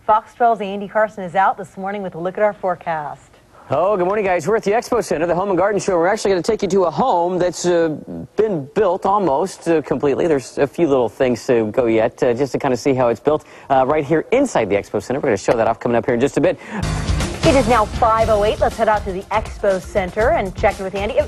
Fox 12's Andy Carson is out this morning with a look at our forecast. Oh, good morning, guys. We're at the Expo Center, the Home and Garden Show. We're actually going to take you to a home that's been built almost completely. There's a few little things to go yet, just to kind of see how it's built right here inside the Expo Center. We're going to show that off coming up here in just a bit. It is now 5:08. Let's head out to the Expo Center and check in with Andy.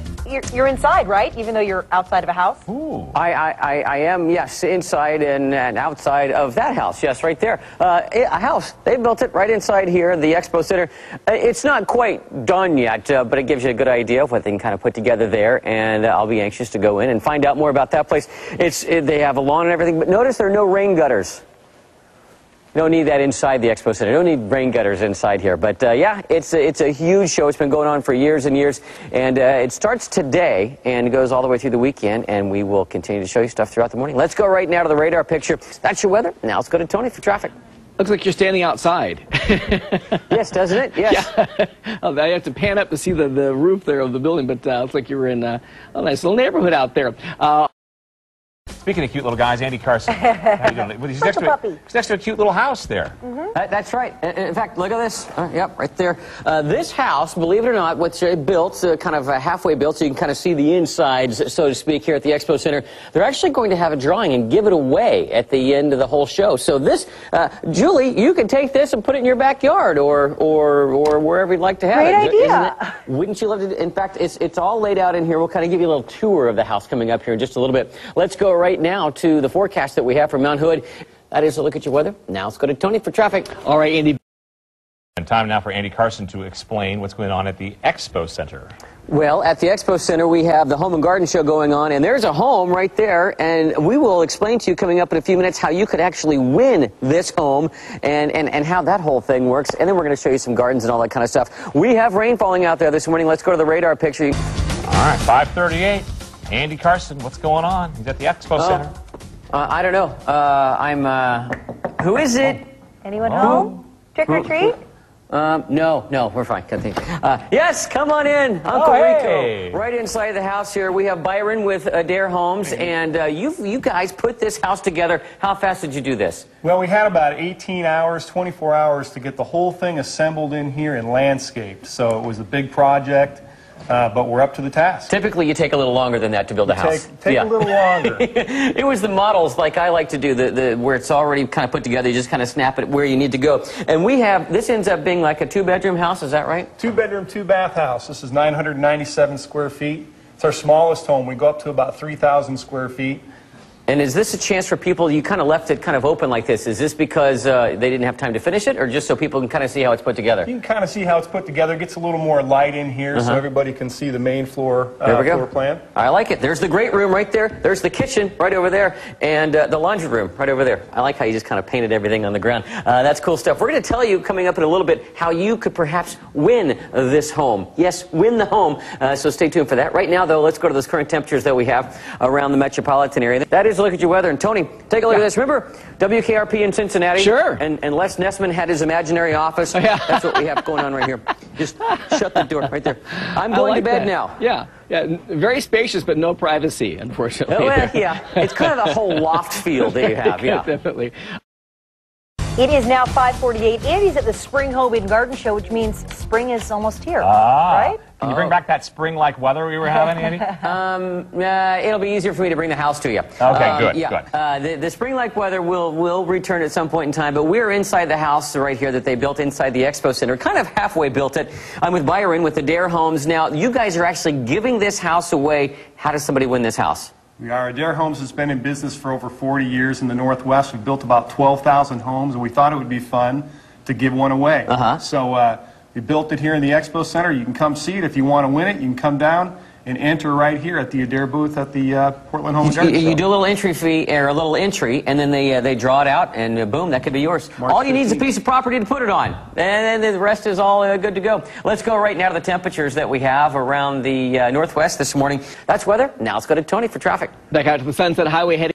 You're inside, right? Even though you're outside of a house? Ooh. I am, yes, inside and outside of that house. Yes, right there. A house. They built it right inside here, the Expo Center. It's not quite done yet, but it gives you a good idea of what they can kind of put together there. And I'll be anxious to go in and find out more about that place. They have a lawn and everything, but notice there are no rain gutters. Don't need that inside the Expo Center. Don't need rain gutters inside here. But yeah, it's a huge show. It's been going on for years and years. And it starts today and goes all the way through the weekend. And we will continue to show you stuff throughout the morning. Let's go right now to the radar picture. That's your weather. Now let's go to Tony for traffic. Looks like you're standing outside. Yes, doesn't it? Yes. Yeah. I have to pan up to see the roof there of the building. But looks like you're in a nice little neighborhood out there. Speaking of cute little guys, Andy Carson. How you doing? He's next to a cute little house there. Mm-hmm. That's right. In fact, look at this. Yep, right there. This house, believe it or not, what's built, kind of halfway built, so you can kind of see the insides, so to speak, here at the Expo Center. They're actually going to have a drawing and give it away at the end of the whole show. So this, Julie, you can take this and put it in your backyard or wherever you'd like to have it. Great idea. Wouldn't you love to? In fact, it's all laid out in here. We'll kind of give you a little tour of the house coming up here in just a little bit. Let's go right now to the forecast that we have from Mount Hood. That is a look at your weather. Now let's go to Tony for traffic. All right, Andy. And time now for Andy Carson to explain what's going on at the Expo Center. Well, at the Expo Center, we have the Home and Garden Show going on, and there's a home right there, and we will explain to you coming up in a few minutes how you could actually win this home and how that whole thing works, and then we're going to show you some gardens and all that kind of stuff. We have rain falling out there this morning. Let's go to the radar picture. All right, 5:38. Andy Carson, what's going on? He's at the Expo Center. I don't know. Who is it? Anyone home? Trick or treat? No, we're fine. Yes, come on in, Uncle Rico. Right inside the house here, we have Byron with Adair Homes, and you guys put this house together. How fast did you do this? Well, we had about 18 hours, 24 hours to get the whole thing assembled in here and landscaped. So it was a big project. But we're up to the task. Typically, you take a little longer than that to build a house. Take a little longer. It was the models, like I like to do, where it's already kind of put together. You just kind of snap it where you need to go. And this ends up being like a two-bedroom house. Is that right? Two-bedroom, two-bath house. This is 997 square feet. It's our smallest home. We go up to about 3,000 square feet. And is this a chance for people, you kind of left it kind of open like this, is this because they didn't have time to finish it, or just so people can kind of see how it's put together? You can kind of see how it's put together. It gets a little more light in here so everybody can see the main floor, floor plan. I like it. There's the great room right there. There's the kitchen right over there, and the laundry room right over there. I like how you just kind of painted everything on the ground. That's cool stuff. We're going to tell you coming up in a little bit how you could perhaps win this home. Yes, win the home. So stay tuned for that. Right now, though, let's go to those current temperatures that we have around the metropolitan area. That is a look at your weather. And Tony, take a look at this. Remember WKRP in Cincinnati? Sure. And Les Nessman had his imaginary office. Oh, yeah. That's what we have going on right here. Just shut the door right there. I'm going to bed now. Yeah. Very spacious, but no privacy, unfortunately. Oh, well, yeah. It's kind of the whole loft feel that you have. Yeah, definitely. It is now 5:48. Andy's at the Spring Home and Garden Show, which means spring is almost here, right? Can you bring back that spring-like weather we were having, Andy? It'll be easier for me to bring the house to you. Okay, good. Yeah. Good. The spring-like weather will return at some point in time, but we're inside the house right here that they built inside the Expo Center. Kind of halfway built it. I'm with Byron with Adair Homes. Now, you guys are actually giving this house away. How does somebody win this house? We are. Adair Homes has been in business for over 40 years in the Northwest. We've built about 12,000 homes, and we thought it would be fun to give one away. So we built it here in the Expo Center. You can come see it. If you want to win it, you can come down and enter right here at the Adair booth at the Portland Home and Garden Show. You do a little entry fee, or a little entry, and then they draw it out, and boom, that could be yours. All you need is a piece of property to put it on, and then the rest is all good to go. Let's go right now to the temperatures that we have around the Northwest this morning. That's weather. Now let's go to Tony for traffic. Back out to the Sunset Highway heading